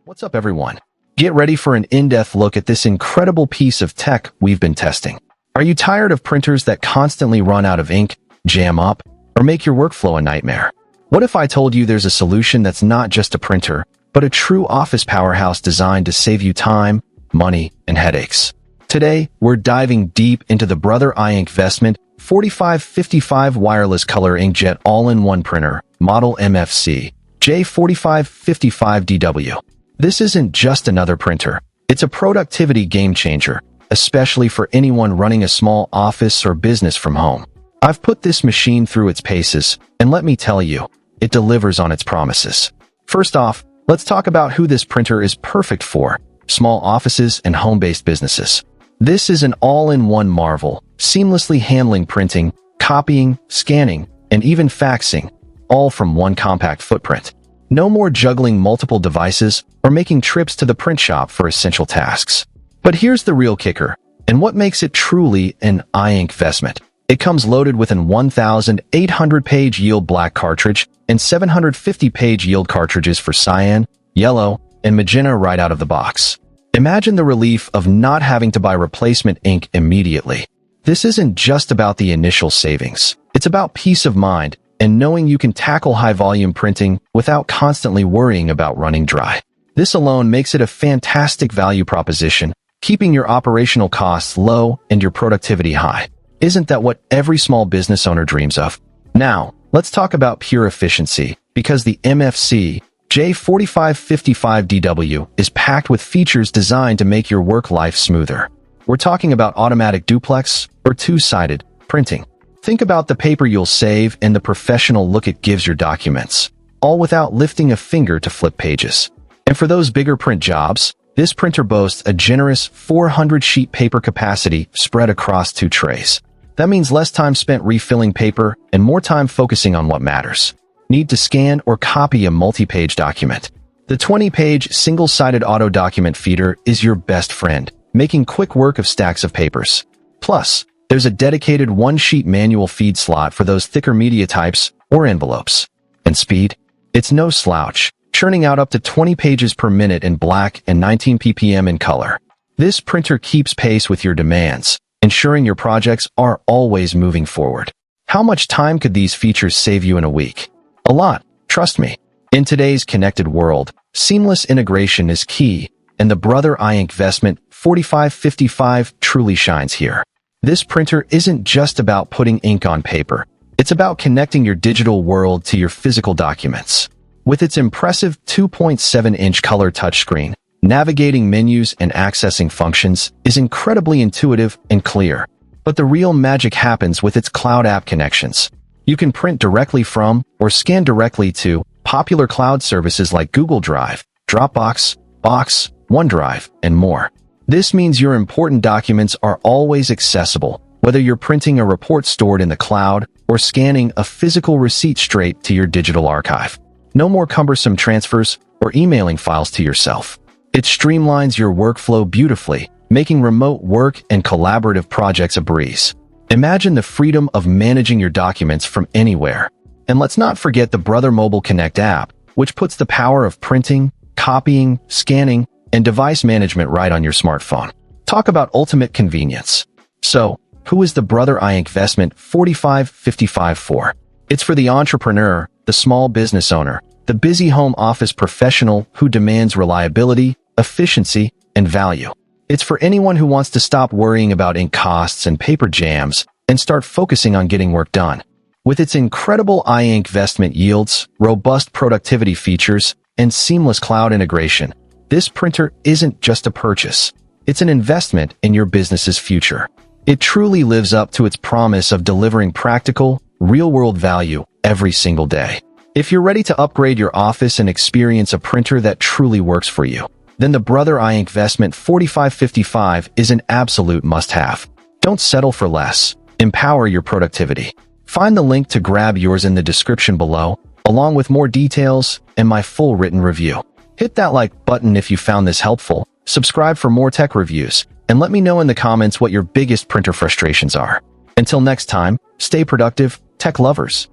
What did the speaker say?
What's up, everyone? Get ready for an in-depth look at this incredible piece of tech we've been testing. Are you tired of printers that constantly run out of ink, jam up, or make your workflow a nightmare? What if I told you there's a solution that's not just a printer, but a true office powerhouse designed to save you time, money, and headaches? Today, we're diving deep into the Brother INKvestment 4555 wireless color inkjet all-in-one printer, model MFC J4555DW. This isn't just another printer. It's a productivity game changer, especially for anyone running a small office or business from home. I've put this machine through its paces, and let me tell you, it delivers on its promises. First off, let's talk about who this printer is perfect for: small offices and home-based businesses. This is an all-in-one marvel, seamlessly handling printing, copying, scanning, and even faxing, all from one compact footprint. No more juggling multiple devices or making trips to the print shop for essential tasks. But here's the real kicker, and what makes it truly an INKvestment. It comes loaded with an 1,800-page yield black cartridge and 750-page yield cartridges for cyan, yellow, and magenta right out of the box. Imagine the relief of not having to buy replacement ink immediately. This isn't just about the initial savings. It's about peace of mind and knowing you can tackle high-volume printing without constantly worrying about running dry. This alone makes it a fantastic value proposition, keeping your operational costs low and your productivity high. Isn't that what every small business owner dreams of? Now, let's talk about pure efficiency, because the MFC J4555DW is packed with features designed to make your work life smoother. We're talking about automatic duplex or two-sided printing. Think about the paper you'll save and the professional look it gives your documents, all without lifting a finger to flip pages. And for those bigger print jobs, this printer boasts a generous 400-sheet paper capacity spread across 2 trays. That means less time spent refilling paper and more time focusing on what matters. Need to scan or copy a multi-page document? The 20-page single-sided auto document feeder is your best friend, making quick work of stacks of papers. Plus, there's a dedicated 1-sheet manual feed slot for those thicker media types or envelopes. And speed? It's no slouch, churning out up to 20 pages per minute in black and 19 ppm in color. This printer keeps pace with your demands, ensuring your projects are always moving forward. How much time could these features save you in a week? A lot, trust me. In today's connected world, seamless integration is key, and the Brother INKvestment 4555 truly shines here. This printer isn't just about putting ink on paper. It's about connecting your digital world to your physical documents. With its impressive 2.7-inch color touchscreen, navigating menus and accessing functions is incredibly intuitive and clear. But the real magic happens with its cloud app connections. You can print directly from or scan directly to popular cloud services like Google Drive, Dropbox, Box, OneDrive, and more. This means your important documents are always accessible, whether you're printing a report stored in the cloud or scanning a physical receipt straight to your digital archive. No more cumbersome transfers or emailing files to yourself. It streamlines your workflow beautifully, making remote work and collaborative projects a breeze. Imagine the freedom of managing your documents from anywhere. And let's not forget the Brother Mobile Connect app, which puts the power of printing, copying, scanning, and device management right on your smartphone. Talk about ultimate convenience. So, who is the Brother INKvestment 4555 for? It's for the entrepreneur, the small business owner, the busy home office professional who demands reliability, efficiency, and value. It's for anyone who wants to stop worrying about ink costs and paper jams and start focusing on getting work done. With its incredible INKvestment yields, robust productivity features, and seamless cloud integration, this printer isn't just a purchase. It's an investment in your business's future. It truly lives up to its promise of delivering practical, real-world value every single day. If you're ready to upgrade your office and experience a printer that truly works for you, then the Brother INKvestment 4555 is an absolute must-have. Don't settle for less. Empower your productivity. Find the link to grab yours in the description below, along with more details and my full written review. Hit that like button if you found this helpful, subscribe for more tech reviews, and let me know in the comments what your biggest printer frustrations are. Until next time, stay productive, tech lovers.